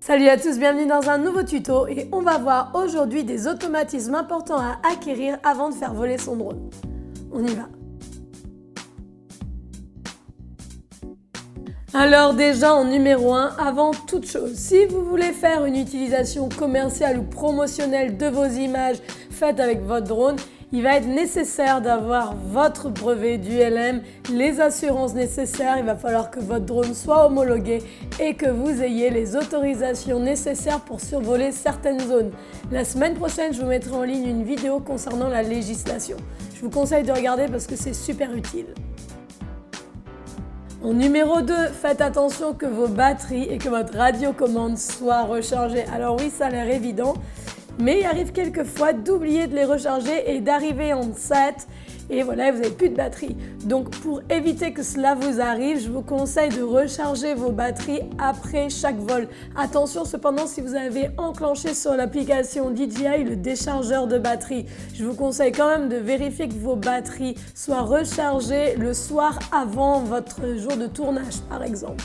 Salut à tous, bienvenue dans un nouveau tuto et on va voir aujourd'hui des automatismes importants à acquérir avant de faire voler son drone. On y va. Alors déjà en numéro 1, avant toute chose, si vous voulez faire une utilisation commerciale ou promotionnelle de vos images faites avec votre drone, il va être nécessaire d'avoir votre brevet d'ULM, les assurances nécessaires, il va falloir que votre drone soit homologué et que vous ayez les autorisations nécessaires pour survoler certaines zones. La semaine prochaine, je vous mettrai en ligne une vidéo concernant la législation. Je vous conseille de regarder parce que c'est super utile. En numéro 2, faites attention que vos batteries et que votre radiocommande soient rechargées. Alors oui, ça a l'air évident, mais il arrive quelquefois d'oublier de les recharger et d'arriver en set et voilà, vous n'avez plus de batterie. Donc pour éviter que cela vous arrive, je vous conseille de recharger vos batteries après chaque vol. Attention cependant, si vous avez enclenché sur l'application DJI le déchargeur de batterie, je vous conseille quand même de vérifier que vos batteries soient rechargées le soir avant votre jour de tournage par exemple.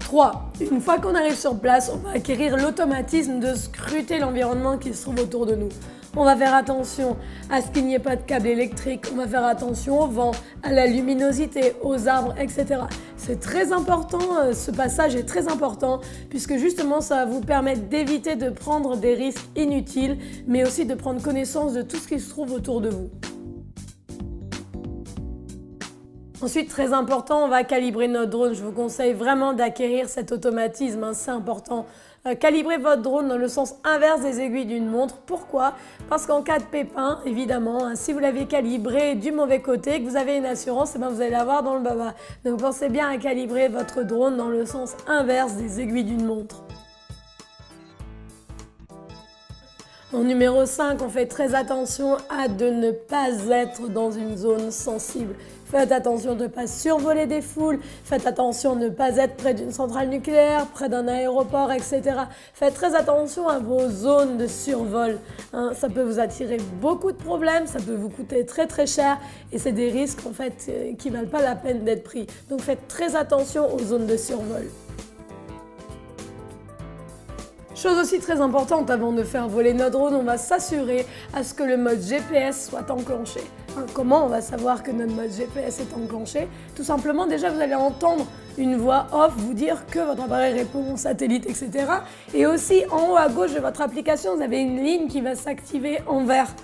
3. Une fois qu'on arrive sur place, on va acquérir l'automatisme de scruter l'environnement qui se trouve autour de nous. On va faire attention à ce qu'il n'y ait pas de câble électrique, on va faire attention au vent, à la luminosité, aux arbres, etc. C'est très important, ce passage est très important puisque justement ça va vous permettre d'éviter de prendre des risques inutiles, mais aussi de prendre connaissance de tout ce qui se trouve autour de vous. Ensuite, très important, on va calibrer notre drone. Je vous conseille vraiment d'acquérir cet automatisme, c'est important. Calibrez votre drone dans le sens inverse des aiguilles d'une montre. Pourquoi? Parce qu'en cas de pépin, évidemment, si vous l'avez calibré du mauvais côté, que vous avez une assurance, vous allez l'avoir dans le baba. Donc pensez bien à calibrer votre drone dans le sens inverse des aiguilles d'une montre. En numéro 5, on fait très attention à de ne pas être dans une zone sensible. Faites attention de ne pas survoler des foules, faites attention de ne pas être près d'une centrale nucléaire, près d'un aéroport, etc. Faites très attention à vos zones de survol. Ça peut vous attirer beaucoup de problèmes, ça peut vous coûter très très cher et c'est des risques en fait qui ne valent pas la peine d'être pris. Donc faites très attention aux zones de survol. Chose aussi très importante, avant de faire voler notre drone, on va s'assurer à ce que le mode GPS soit enclenché. Comment on va savoir que notre mode GPS est enclenché? Tout simplement, déjà vous allez entendre une voix off vous dire que votre appareil répond au satellite, etc. Et aussi en haut à gauche de votre application, vous avez une ligne qui va s'activer en vert.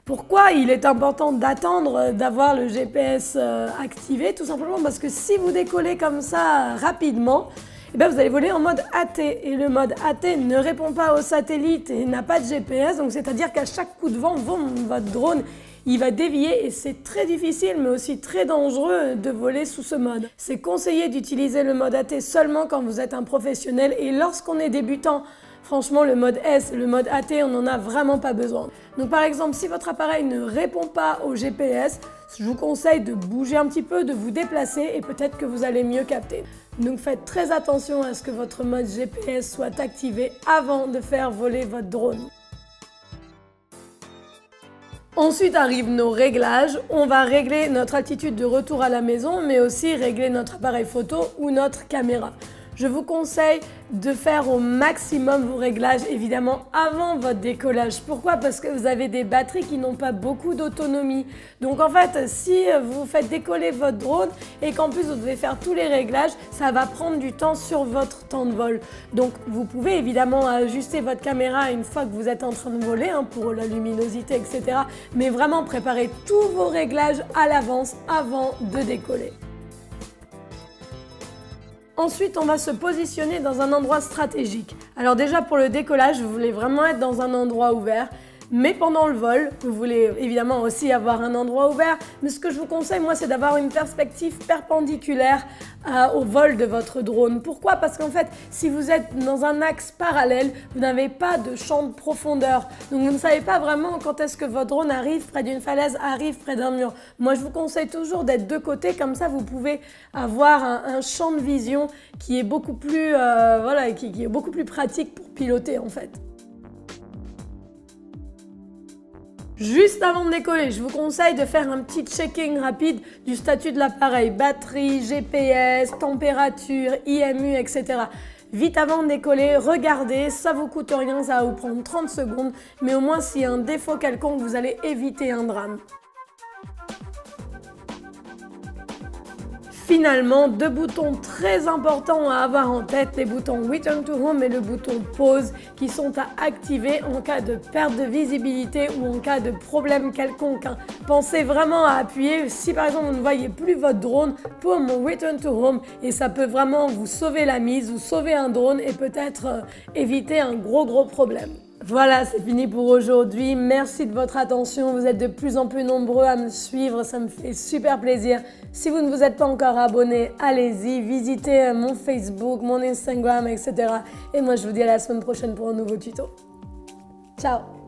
Pourquoi il est important d'attendre d'avoir le GPS activé? Tout simplement parce que si vous décollez comme ça rapidement, vous allez voler en mode AT et le mode AT ne répond pas au satellite et n'a pas de GPS, donc c'est-à-dire qu'à chaque coup de vent, votre drone il va dévier et c'est très difficile mais aussi très dangereux de voler sous ce mode. C'est conseillé d'utiliser le mode AT seulement quand vous êtes un professionnel et lorsqu'on est débutant, franchement le mode S, le mode AT, on n'en a vraiment pas besoin. Donc par exemple, si votre appareil ne répond pas au GPS, je vous conseille de bouger un petit peu, de vous déplacer et peut-être que vous allez mieux capter. Donc faites très attention à ce que votre mode GPS soit activé avant de faire voler votre drone. Ensuite arrivent nos réglages. On va régler notre altitude de retour à la maison, mais aussi régler notre appareil photo ou notre caméra. Je vous conseille de faire au maximum vos réglages, évidemment, avant votre décollage. Pourquoi? Parce que vous avez des batteries qui n'ont pas beaucoup d'autonomie. Donc en fait, si vous faites décoller votre drone et qu'en plus vous devez faire tous les réglages, ça va prendre du temps sur votre temps de vol. Donc vous pouvez évidemment ajuster votre caméra une fois que vous êtes en train de voler, pour la luminosité, etc. Mais vraiment préparez tous vos réglages à l'avance avant de décoller. Ensuite, on va se positionner dans un endroit stratégique. Alors déjà, pour le décollage, vous voulez vraiment être dans un endroit ouvert. Mais pendant le vol, vous voulez évidemment aussi avoir un endroit ouvert. Mais ce que je vous conseille, moi, c'est d'avoir une perspective perpendiculaire au vol de votre drone. Pourquoi? Parce qu'en fait, si vous êtes dans un axe parallèle, vous n'avez pas de champ de profondeur. Donc, vous ne savez pas vraiment quand est-ce que votre drone arrive près d'une falaise, arrive près d'un mur. Moi, je vous conseille toujours d'être de côté. Comme ça, vous pouvez avoir un champ de vision qui est beaucoup plus, qui est beaucoup plus pratique pour piloter, en fait. Juste avant de décoller, je vous conseille de faire un petit checking rapide du statut de l'appareil, batterie, GPS, température, IMU, etc. Vite avant de décoller, regardez, ça vous coûte rien, ça va vous prendre 30 secondes, mais au moins s'il y a un défaut quelconque, vous allez éviter un drame. Finalement, deux boutons très importants à avoir en tête, les boutons Return to Home et le bouton Pause qui sont à activer en cas de perte de visibilité ou en cas de problème quelconque. Pensez vraiment à appuyer si par exemple vous ne voyez plus votre drone pour mon Return to Home et ça peut vraiment vous sauver la mise, vous sauver un drone et peut-être éviter un gros problème. Voilà, c'est fini pour aujourd'hui. Merci de votre attention. Vous êtes de plus en plus nombreux à me suivre. Ça me fait super plaisir. Si vous ne vous êtes pas encore abonné, allez-y. Visitez mon Facebook, mon Instagram, etc. Et moi, je vous dis à la semaine prochaine pour un nouveau tuto. Ciao!